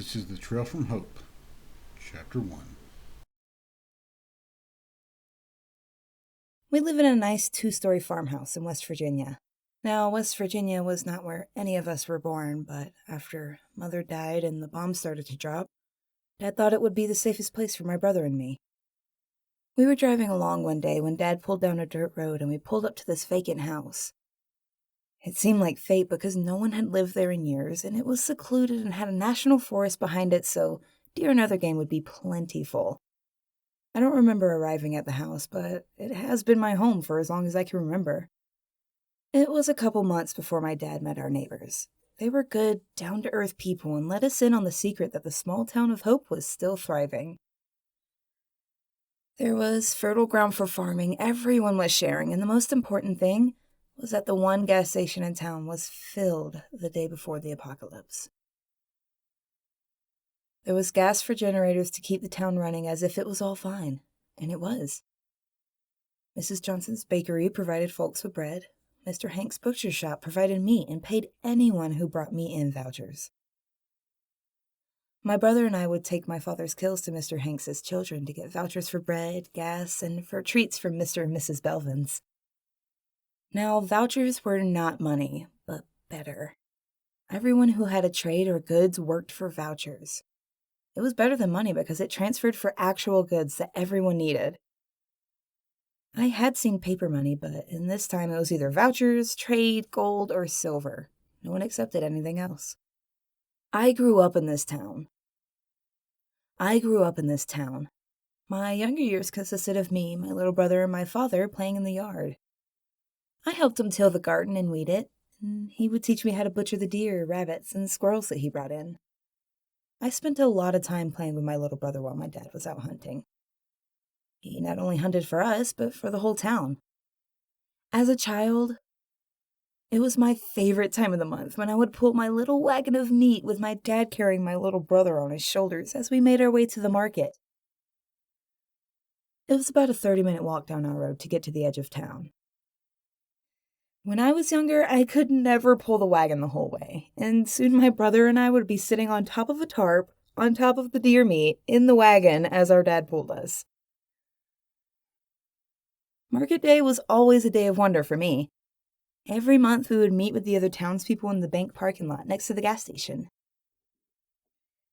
This is The Trail from Hope, Chapter 1. We live in a nice two-story farmhouse in West Virginia. Now, West Virginia was not where any of us were born, but after Mother died and the bombs started to drop, Dad thought it would be the safest place for my brother and me. We were driving along one day when Dad pulled down a dirt road and we pulled up to this vacant house. It seemed like fate because no one had lived there in years, and it was secluded and had a national forest behind it, so deer and other game would be plentiful. I don't remember arriving at the house, but it has been my home for as long as I can remember. It was a couple months before my dad met our neighbors. They were good, down-to-earth people and let us in on the secret that the small town of Hope was still thriving. There was fertile ground for farming, everyone was sharing, and the most important thing was that the one gas station in town was filled the day before the apocalypse. There was gas for generators to keep the town running as if it was all fine, and it was. Mrs. Johnson's bakery provided folks with bread. Mr. Hank's butcher shop provided meat and paid anyone who brought meat in vouchers. My brother and I would take my father's kills to Mr. Hank's as children to get vouchers for bread, gas, and for treats from Mr. and Mrs. Belvin's. Now, vouchers were not money, but better. Everyone who had a trade or goods worked for vouchers. It was better than money because it transferred for actual goods that everyone needed. I had seen paper money, but in this time it was either vouchers, trade, gold, or silver. No one accepted anything else. I grew up in this town. My younger years consisted of me, my little brother, and my father playing in the yard. I helped him till the garden and weed it, and he would teach me how to butcher the deer, rabbits, and squirrels that he brought in. I spent a lot of time playing with my little brother while my dad was out hunting. He not only hunted for us, but for the whole town. As a child, it was my favorite time of the month when I would pull my little wagon of meat with my dad carrying my little brother on his shoulders as we made our way to the market. It was about a 30-minute walk down our road to get to the edge of town. When I was younger, I could never pull the wagon the whole way, and soon my brother and I would be sitting on top of a tarp, on top of the deer meat, in the wagon as our dad pulled us. Market day was always a day of wonder for me. Every month we would meet with the other townspeople in the bank parking lot next to the gas station.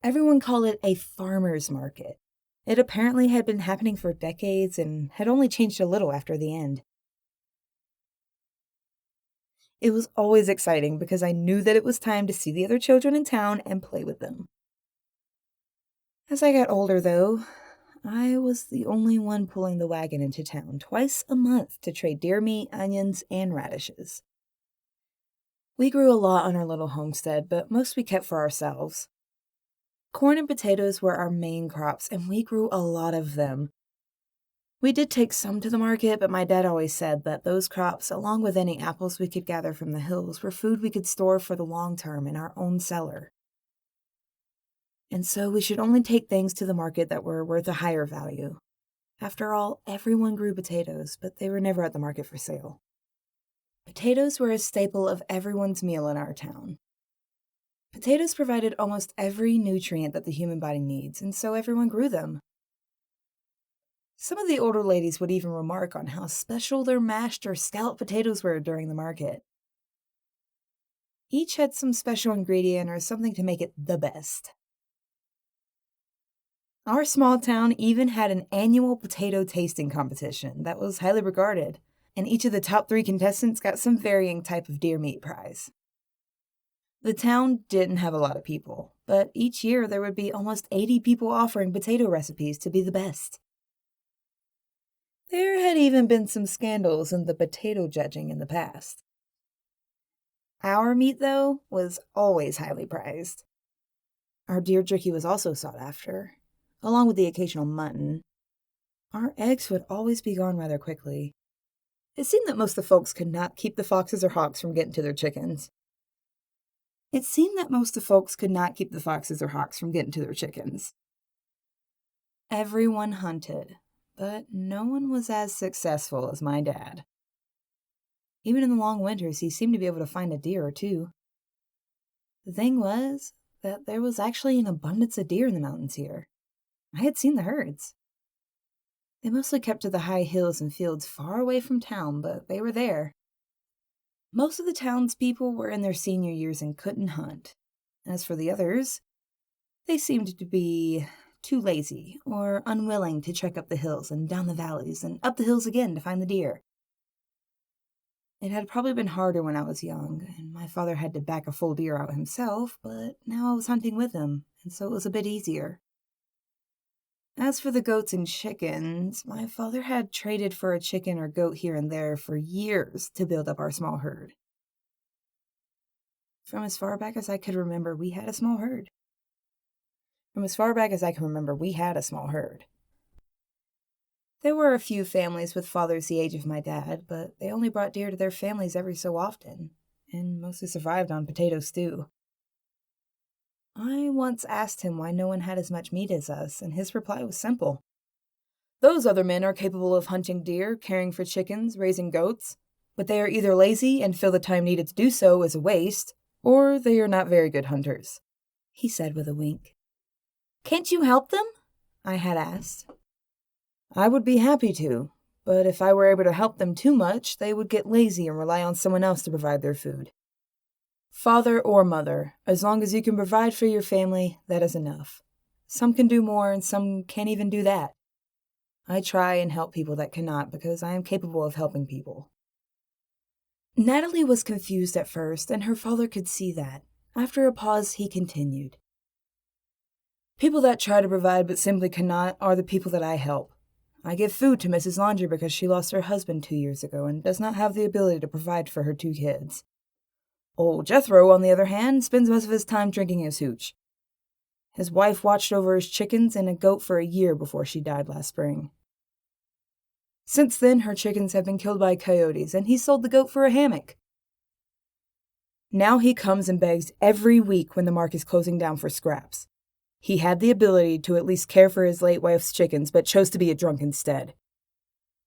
Everyone called it a farmer's market. It apparently had been happening for decades and had only changed a little after the end. It was always exciting because I knew that it was time to see the other children in town and play with them. As I got older, though, I was the only one pulling the wagon into town twice a month to trade deer meat, onions, and radishes. We grew a lot on our little homestead, but most we kept for ourselves. Corn and potatoes were our main crops, and we grew a lot of them. We did take some to the market, but my dad always said that those crops, along with any apples we could gather from the hills, were food we could store for the long term in our own cellar. And so we should only take things to the market that were worth a higher value. After all, everyone grew potatoes, but they were never at the market for sale. Potatoes were a staple of everyone's meal in our town. Potatoes provided almost every nutrient that the human body needs, and so everyone grew them. Some of the older ladies would even remark on how special their mashed or scalloped potatoes were during the market. Each had some special ingredient or something to make it the best. Our small town even had an annual potato tasting competition that was highly regarded, and each of the top 3 contestants got some varying type of deer meat prize. The town didn't have a lot of people, but each year there would be almost 80 people offering potato recipes to be the best. There had even been some scandals in the potato judging in the past. Our meat, though, was always highly prized. Our deer jerky was also sought after, along with the occasional mutton. Our eggs would always be gone rather quickly. It seemed that most of the folks could not keep the foxes or hawks from getting to their chickens. Everyone hunted, but no one was as successful as my dad. Even in the long winters, he seemed to be able to find a deer or two. The thing was, that there was actually an abundance of deer in the mountains here. I had seen the herds. They mostly kept to the high hills and fields far away from town, but they were there. Most of the townspeople were in their senior years and couldn't hunt. As for the others, they seemed to be too lazy or unwilling to trek up the hills and down the valleys and up the hills again to find the deer. It had probably been harder when I was young, and my father had to back a full deer out himself, but now I was hunting with him, and so it was a bit easier. As for the goats and chickens, my father had traded for a chicken or goat here and there for years to build up our small herd. From as far back as I could remember, we had a small herd. There were a few families with fathers the age of my dad, but they only brought deer to their families every so often, and mostly survived on potato stew. I once asked him why no one had as much meat as us, and his reply was simple. Those other men are capable of hunting deer, caring for chickens, raising goats, but they are either lazy and feel the time needed to do so is a waste, or they are not very good hunters, he said with a wink. Can't you help them? I had asked. I would be happy to, but if I were able to help them too much, they would get lazy and rely on someone else to provide their food. Father or mother, as long as you can provide for your family, that is enough. Some can do more and some can't even do that. I try and help people that cannot because I am capable of helping people. Natalie was confused at first, and her father could see that. After a pause, he continued. People that try to provide but simply cannot are the people that I help. I give food to Mrs. Laundry because she lost her husband 2 years ago and does not have the ability to provide for her 2 kids. Old Jethro, on the other hand, spends most of his time drinking his hooch. His wife watched over his chickens and a goat for a year before she died last spring. Since then, her chickens have been killed by coyotes, and he sold the goat for a hammock. Now he comes and begs every week when the market is closing down for scraps. He had the ability to at least care for his late wife's chickens, but chose to be a drunk instead.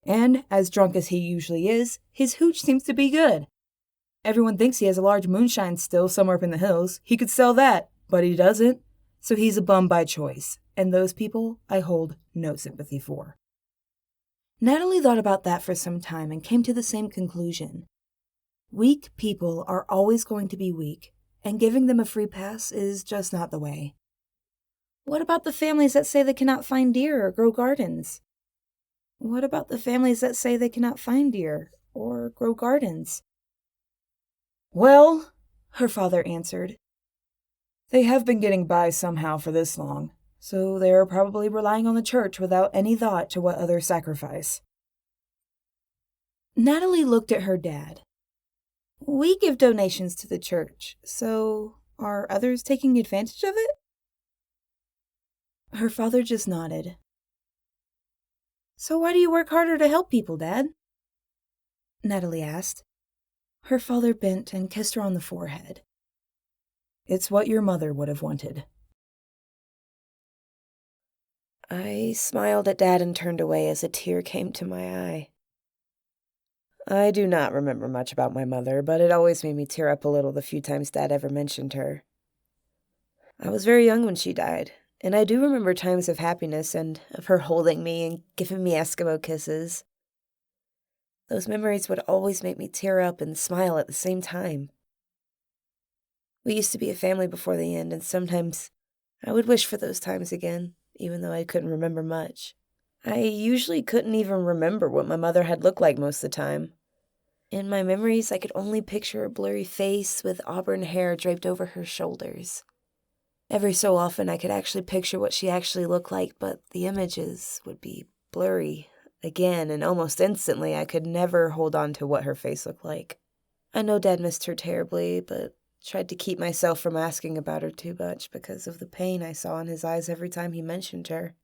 And, as drunk as he usually is, his hooch seems to be good. Everyone thinks he has a large moonshine still somewhere up in the hills. He could sell that, but he doesn't. So he's a bum by choice, and those people I hold no sympathy for. Natalie thought about that for some time and came to the same conclusion. Weak people are always going to be weak, and giving them a free pass is just not the way. What about the families that say they cannot find deer or grow gardens? What about the families that say they cannot find deer or grow gardens? Well, her father answered, they have been getting by somehow for this long, so they are probably relying on the church without any thought to what others sacrifice. Natalie looked at her dad. We give donations to the church, so are others taking advantage of it? Her father just nodded. So why do you work harder to help people, Dad? Natalie asked. Her father bent and kissed her on the forehead. It's what your mother would have wanted. I smiled at Dad and turned away as a tear came to my eye. I do not remember much about my mother, but it always made me tear up a little the few times Dad ever mentioned her. I was very young when she died, and I do remember times of happiness and of her holding me and giving me Eskimo kisses. Those memories would always make me tear up and smile at the same time. We used to be a family before the end, and sometimes I would wish for those times again, even though I couldn't remember much. I usually couldn't even remember what my mother had looked like most of the time. In my memories, I could only picture a blurry face with auburn hair draped over her shoulders. Every so often, I could actually picture what she actually looked like, but the images would be blurry again, and almost instantly, I could never hold on to what her face looked like. I know Dad missed her terribly, but tried to keep myself from asking about her too much because of the pain I saw in his eyes every time he mentioned her.